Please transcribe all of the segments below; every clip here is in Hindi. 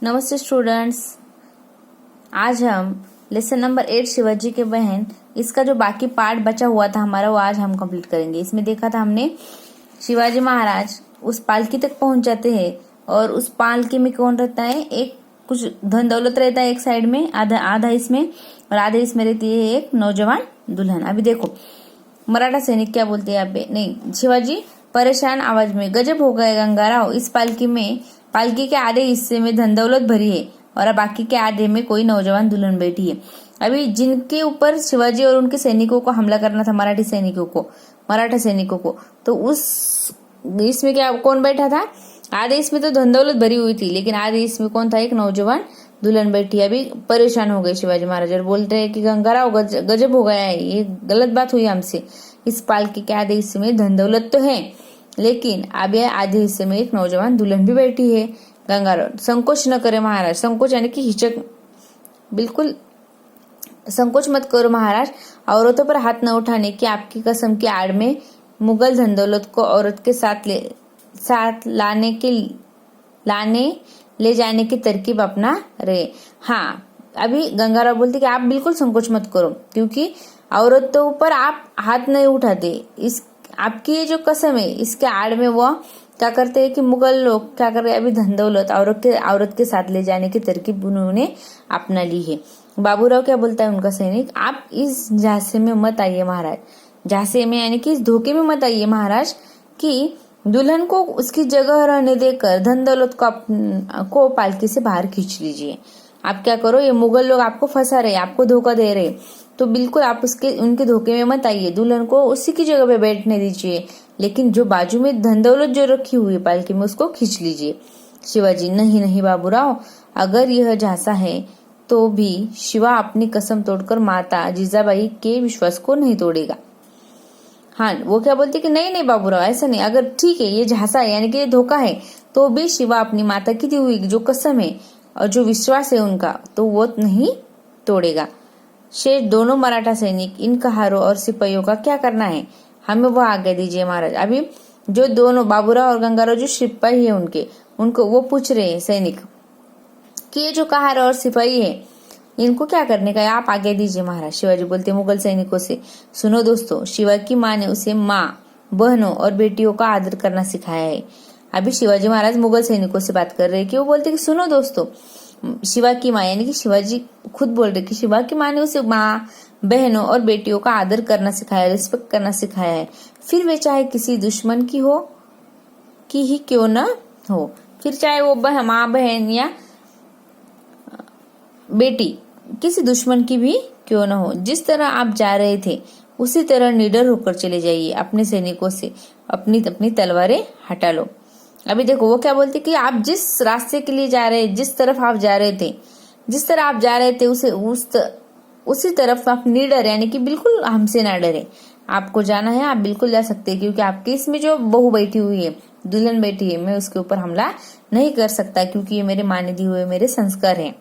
नमस्ते स्टूडेंट्स। आज हम लेसन नंबर 8 शिवाजी के बहन इसका जो बाकी पार्ट बचा हुआ था हमारा वो आज हम कंप्लीट करेंगे। इसमें देखा था हमने शिवाजी महाराज उस पालकी तक पहुंच जाते हैं और उस पालकी में कौन रहता है, एक कुछ धन दौलत रहता है एक साइड में, आधा इसमें और आधे इसमें रहती है एक नौजवान दुल्हन। अभी देखो मराठा सैनिक क्या बोलते हैं यहाँ पे, नहीं शिवाजी परेशान आवाज में, गजब हो गए गंगाराव, इस पालकी के आधे हिस्से में धन दौलत भरी है और बाकी के आधे में कोई नौजवान दुल्हन बैठी है। अभी जिनके ऊपर शिवाजी और उनके सैनिकों को हमला करना था, मराठा सैनिकों को, तो उस इसमें क्या कौन बैठा था, आधे इसमें तो धन दौलत भरी हुई थी लेकिन आधे इसमें कौन था, एक नौजवान दुल्हन बैठी। अभी परेशान हो गए शिवाजी महाराज और बोलते हैं कि गंगाराव गजब हो गया है, ये गलत बात हुई हमसे, इस पालकी के आधे हिस्से में धन दौलत तो है लेकिन अब आधे हिस्से में एक नौजवान दुल्हन भी बैठी है। गंगाराव संकोच न करे महाराज, संकोच यानी कि हिचक, बिल्कुल संकोच मत करो महाराज, औरतों पर हाथ न उठाने की आपकी कसम की आड़ में मुगल धन दौलत को औरत के साथ ले जाने की तरकीब अपना रहे। हाँ, अभी गंगाराव बोलते कि आप बिल्कुल संकोच मत करो क्योंकि औरतों पर आप हाथ नहीं उठाते, इस आपकी ये जो कसम है इसके आड़ में वो क्या करते हैं कि मुगल लोग क्या कर रहे हैं, अभी धन दौलत औरत के साथ ले जाने की तरकीब उन्होंने अपना ली है। बाबूराव क्या बोलता है उनका सैनिक, आप इस झांसे में मत आइए महाराज, झांसे में यानी कि इस धोखे में मत आइए महाराज कि दुल्हन को उसकी जगह रहने देकर धन दौलत को पालकी से बाहर खींच लीजिए। आप क्या करो, ये मुगल लोग आपको फंसा रहे, आपको धोखा दे रहे, तो बिल्कुल आप उनके धोखे में मत आइए, दुल्हन को उसी की जगह पे बैठने दीजिए लेकिन जो बाजू में धन दौलत जो रखी हुई है पालकी में उसको खींच लीजिए। शिवाजी, नहीं नहीं बाबूराव, अगर यह झांसा है तो भी शिवा अपनी कसम तोड़कर माता जीजाबाई के विश्वास को नहीं तोड़ेगा। हाँ, वो क्या बोलते कि नहीं नहीं बाबूराव ऐसा नहीं, अगर ठीक है ये झांसा है यानी कि ये धोखा है तो भी शिवा अपनी माता की दी हुई जो कसम है और जो विश्वास है उनका तो वो नहीं तोड़ेगा। शेष दोनों मराठा सैनिक इन कहारों और सिपाहियों का क्या करना है, हमें वो आज्ञा दीजिए महाराज। अभी जो दोनों बाबूराव और गंगाराव जो सिपाही है उनको वो पूछ रहे हैं सैनिक कि ये जो कहार और सिपाही है इनको क्या करने का है, आप आज्ञा दीजिए महाराज। शिवाजी बोलते मुगल सैनिकों से, सुनो दोस्तों, शिवा की माँ ने उसे माँ, बहनों और बेटियों का आदर करना सिखाया है। अभी शिवाजी महाराज मुगल सैनिकों से बात कर रहे हैं कि वो बोलते कि सुनो दोस्तों, शिवा की माँ यानी कि शिवाजी खुद बोल रहे कि शिवा की माँ ने उसे माँ, बहनों और बेटियों का आदर करना सिखाया, रिस्पेक्ट करना सिखाया है, फिर वे चाहे किसी दुश्मन की ही क्यों न हो, फिर चाहे वो माँ, बहन या बेटी किसी दुश्मन की भी क्यों न हो। जिस तरह आप जा रहे थे उसी तरह निडर होकर चले जाइए, अपने सैनिकों से अपनी तलवारें हटा लो। अभी देखो वो क्या बोलते कि आप जिस रास्ते के लिए जा रहे, जिस तरफ आप जा रहे थे उसी तरफ आप निडर यानी कि बिल्कुल हमसे ना डरे, आपको जाना है आप बिल्कुल जा सकते हैं क्योंकि आपके इसमें जो बहू बैठी हुई है, दुल्हन बैठी है, मैं उसके ऊपर हमला नहीं कर सकता क्योंकि ये मेरे माने दिए हुए मेरे संस्कार हैं।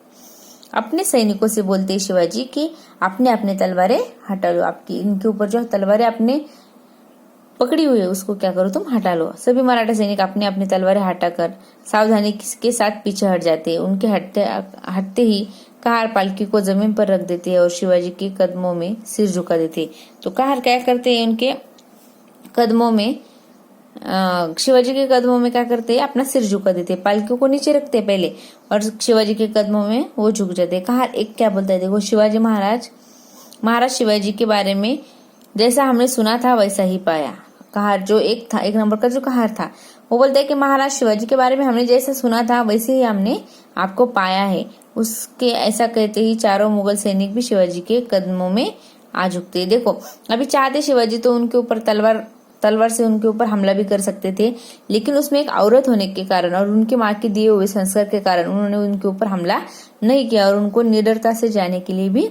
अपने सैनिकों से बोलते शिवाजी कि अपने तलवारें हटा लो, आपकी इनके ऊपर जो तलवारें आपने पकड़ी हुई है उसको क्या करो तुम हटा लो। सभी मराठा सैनिक अपनी तलवारें हटाकर सावधानी के साथ पीछे हट जाते हैं। उनके हटते ही कहार पालकी को जमीन पर रख देते हैं और शिवाजी के कदमों में सिर झुका देते हैं। तो कहार क्या करते हैं, उनके कदमों में शिवाजी के कदमों में क्या करते हैं, अपना सिर झुका देते हैं, पालकी को नीचे रखते हैं पहले और शिवाजी के कदमों में वो झुक जाते हैं। कहार एक क्या बोलता है, देखो शिवाजी महाराज शिवाजी के बारे में जैसा हमने सुना था वैसा ही पाया। कहार जो एक नंबर का जो कहार था वो बोलता है कि महाराज शिवाजी के बारे में हमने जैसा सुना था वैसे ही हमने आपको पाया है। उसके ऐसा कहते ही चारों मुगल सैनिक भी शिवाजी के कदमों में आ झुकते। देखो अभी चाहते शिवाजी तो उनके ऊपर तलवार से उनके ऊपर हमला भी कर सकते थे लेकिन उसमें एक औरत होने के कारण और उनके माँ के दिए हुए संस्कार के कारण उन्होंने उनके ऊपर हमला नहीं किया और उनको निडरता से जाने के लिए भी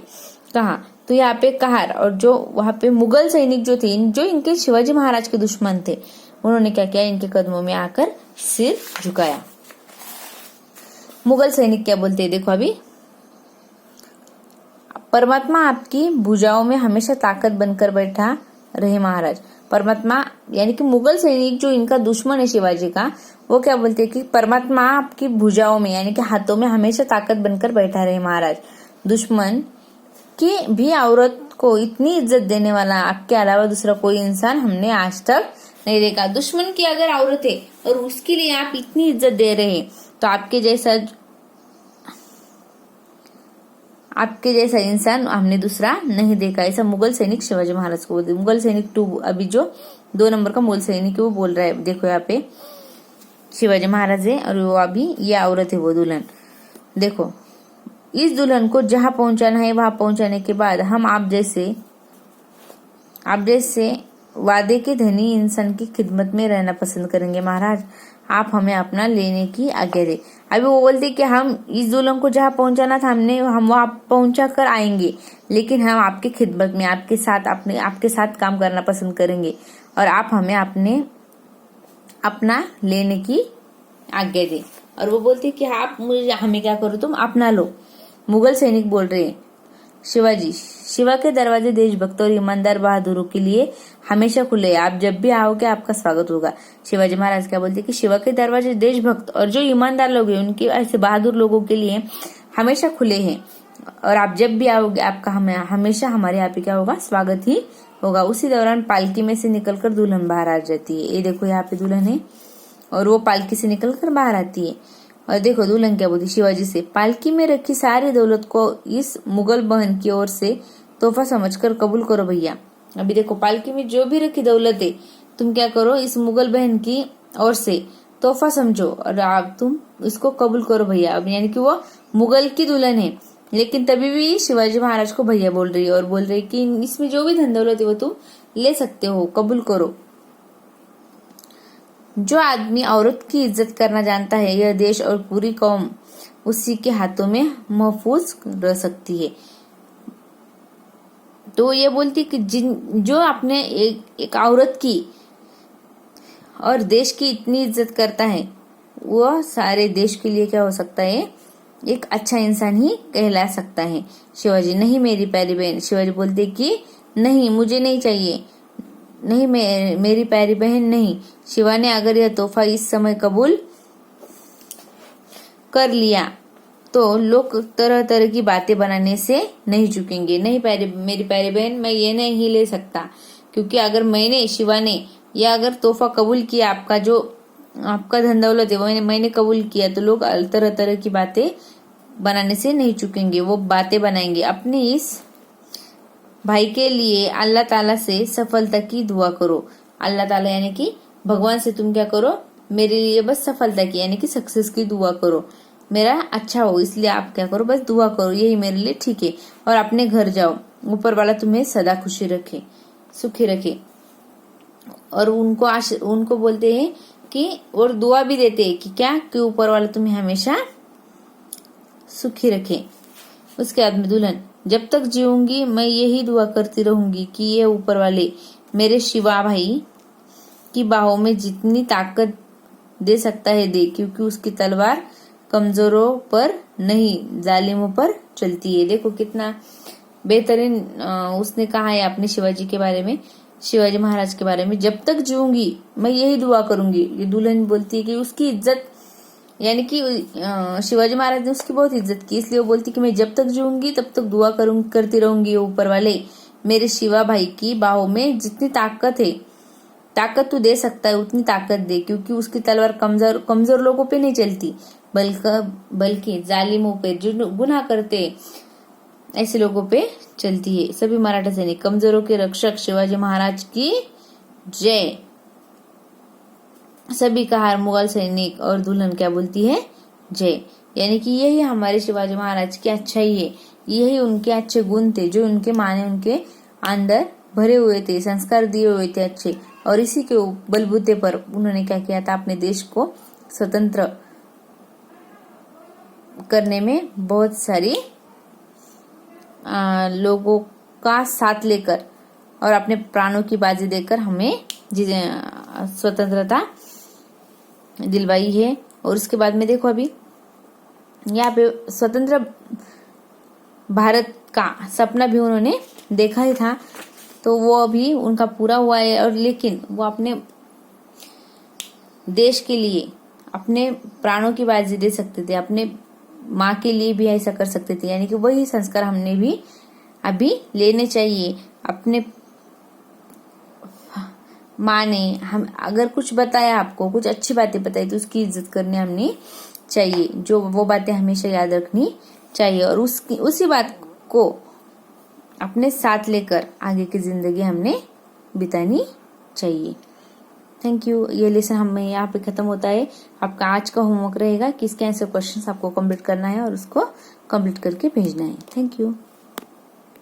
कहा। तो यहाँ पे कहार और जो वहां पे मुगल सैनिक जो थे, जो इनके शिवाजी महाराज के दुश्मन थे, उन्होंने क्या किया, इनके कदमों में आकर सिर झुकाया। मुगल सैनिक क्या बोलते हैं, देखो अभी, परमात्मा आपकी भुजाओं में हमेशा ताकत बनकर बैठा रहे महाराज। परमात्मा यानी कि मुगल सैनिक जो इनका दुश्मन है शिवाजी का, वो क्या बोलते हैं कि परमात्मा आपकी भुजाओं में यानी कि हाथों में हमेशा ताकत बनकर बैठा रहे महाराज। दुश्मन की भी औरत को इतनी इज्जत देने वाला आपके अलावा दूसरा कोई इंसान हमने आज तक नहीं देखा। दुश्मन की अगर औरत है और उसके लिए आप इतनी इज्जत दे रहे हैं तो आपके जैसा इंसान हमने दूसरा नहीं देखा। ऐसा मुगल सैनिक शिवाजी महाराज को बोलते। मुगल सैनिक 2 अभी जो 2 नंबर का मुगल सैनिक है वो बोल रहा है। देखो यहाँ पे शिवाजी महाराज है और वो अभी ये औरत है वो दुल्हन। देखो इस दुल्हन को जहां पहुंचाना है वहां पहुंचाने के बाद हम आप जैसे वादे के धनी इंसान की खिदमत में रहना पसंद करेंगे महाराज। आप हमें अपना लेने की आज्ञा दे। अभी वो बोलते कि हम इस दुल्हन को जहां पहुंचाना था हम वहां पहुंचा कर आएंगे, लेकिन हम आपकी खिदमत में आपके साथ काम करना पसंद करेंगे और आप हमें अपना लेने की आज्ञा दे। और वो बोलते कि आप हमें क्या करो, तुम अपना लो। मुगल सैनिक बोल रहे हैं शिवाजी, शिवा के दरवाजे देशभक्त और ईमानदार बहादुरों के लिए हमेशा खुले हैं। आप जब भी आओगे आपका स्वागत होगा। शिवाजी महाराज क्या बोलते कि शिवा के दरवाजे देशभक्त और जो ईमानदार लोग हैं उनके ऐसे बहादुर लोगों के लिए हमेशा खुले हैं और आप जब भी आओगे आपका हमेशा हमारे यहाँ पे क्या होगा, स्वागत ही होगा। उसी दौरान पालकी में से निकलकर दुल्हन बाहर आ जाती है। ये देखो यहाँ पे दुल्हन है और वो पालकी से निकलकर बाहर आती है। और देखो दुल्हन क्या बोलती शिवाजी से, पालकी में रखी सारी दौलत को इस मुगल बहन की ओर से तोहफा समझकर कबूल करो भैया। अभी देखो पालकी में जो भी रखी दौलत है तुम क्या करो, इस मुगल बहन की ओर से तोहफा समझो और आप तुम इसको कबूल करो भैया। अब यानी कि वो मुगल की दुल्हन है, लेकिन तभी भी शिवाजी महाराज को भैया बोल रही है और बोल रही है कि इसमें जो भी धन दौलत है वो तुम ले सकते हो, कबूल करो। जो आदमी औरत की इज्जत करना जानता है यह देश और पूरी कौम उसी के हाथों में महफूज रह सकती है। तो ये बोलती कि जो अपने एक औरत की और देश की इतनी इज्जत करता है वह सारे देश के लिए क्या हो सकता है, एक अच्छा इंसान ही कहला सकता है। शिवाजी, नहीं मेरी प्यारी बहन। शिवाजी बोलते कि नहीं, मुझे नहीं चाहिए, नहीं मेरी प्यारी बहन नहीं। शिवा ने अगर यह तोहफा इस समय कबूल कर लिया तो लोग तरह तरह की बातें बनाने से नहीं चूकेंगे। नहीं मेरी प्यारी बहन, मैं ये नहीं ले सकता, क्योंकि अगर शिवा ने या अगर तोहफा कबूल किया, आपका धन दौलत है मैंने कबूल किया, तो लोग तरह तरह की बातें बनाने से नहीं चूकेंगे। वो बातें बनाएंगे। अपने इस भाई के लिए अल्लाह ताला से सफलता की दुआ करो। अल्लाह ताला यानी कि भगवान से तुम क्या करो, मेरे लिए बस सफलता की यानी कि सक्सेस की दुआ करो, मेरा अच्छा हो, इसलिए आप क्या करो, बस दुआ करो, यही मेरे लिए ठीक है। और अपने घर जाओ, ऊपर वाला तुम्हें सदा खुशी रखे, सुखी रखे। और उनको बोलते हैं कि और दुआ भी देते हैं कि क्या, कि ऊपर वाला तुम्हें हमेशा सुखी रखे। उसके बाद में दुल्हन, जब तक जीऊंगी मैं यही दुआ करती रहूंगी कि ये ऊपर वाले मेरे शिवा भाई की बाहों में जितनी ताकत दे सकता है दे, क्योंकि उसकी तलवार कमजोरों पर नहीं जालिमों पर चलती है। देखो कितना बेहतरीन उसने कहा है अपने शिवाजी के बारे में, शिवाजी महाराज के बारे में। जब तक जीऊंगी मैं यही दुआ करूंगी। ये दुल्हन बोलती है कि उसकी इज्जत यानी कि शिवाजी महाराज ने उसकी बहुत इज्जत की, इसलिए वो बोलती कि मैं जब तक जीऊंगी तब तक दुआ करती रहूंगी, ऊपर वाले मेरे शिवा भाई की बाहों में जितनी ताकत तू दे सकता है उतनी ताकत दे, क्योंकि उसकी तलवार कमजोर लोगों पे नहीं चलती, बल्कि जालिमों पे, जो गुनाह करते ऐसे लोगों पे चलती है। सभी मराठा सैनिक, कमजोरों के रक्षक शिवाजी महाराज की जय। सभी का हार मुगल सैनिक और दुल्हन क्या बोलती है, जय। यानी कि यही हमारे शिवाजी महाराज की अच्छाई है, यही उनके अच्छे गुण थे जो उनके माने उनके अंदर भरे हुए थे, संस्कार दिए हुए थे अच्छे। और इसी के बलबूते पर उन्होंने क्या किया था, अपने देश को स्वतंत्र करने में बहुत सारी लोगों का साथ लेकर और अपने प्राणों की बाजी देकर हमें स्वतंत्रता दिलवाई है। और उसके बाद में देखो अभी यहाँ पे स्वतंत्र भारत का सपना भी उन्होंने देखा ही था। तो वो अभी उनका पूरा हुआ है, और लेकिन वो अपने देश के लिए अपने प्राणों की बाजी दे सकते थे, अपने माँ के लिए भी ऐसा कर सकते थे। यानी कि वही संस्कार हमने भी अभी लेने चाहिए। अपने माँ ने हम अगर कुछ बताया, आपको कुछ अच्छी बातें बताई, तो उसकी इज्जत करनी हमने चाहिए। जो वो बातें हमेशा याद रखनी चाहिए, और उसी बात को अपने साथ लेकर आगे की जिंदगी हमने बितानी चाहिए। Thank you. ये लेसन हमें यहाँ पे खत्म होता है। आपका आज का होमवर्क रहेगा कि इसके आंसर क्वेश्चंस आपको कंप्लीट करना है और उसको कंप्लीट करके भेजना है। Thank you.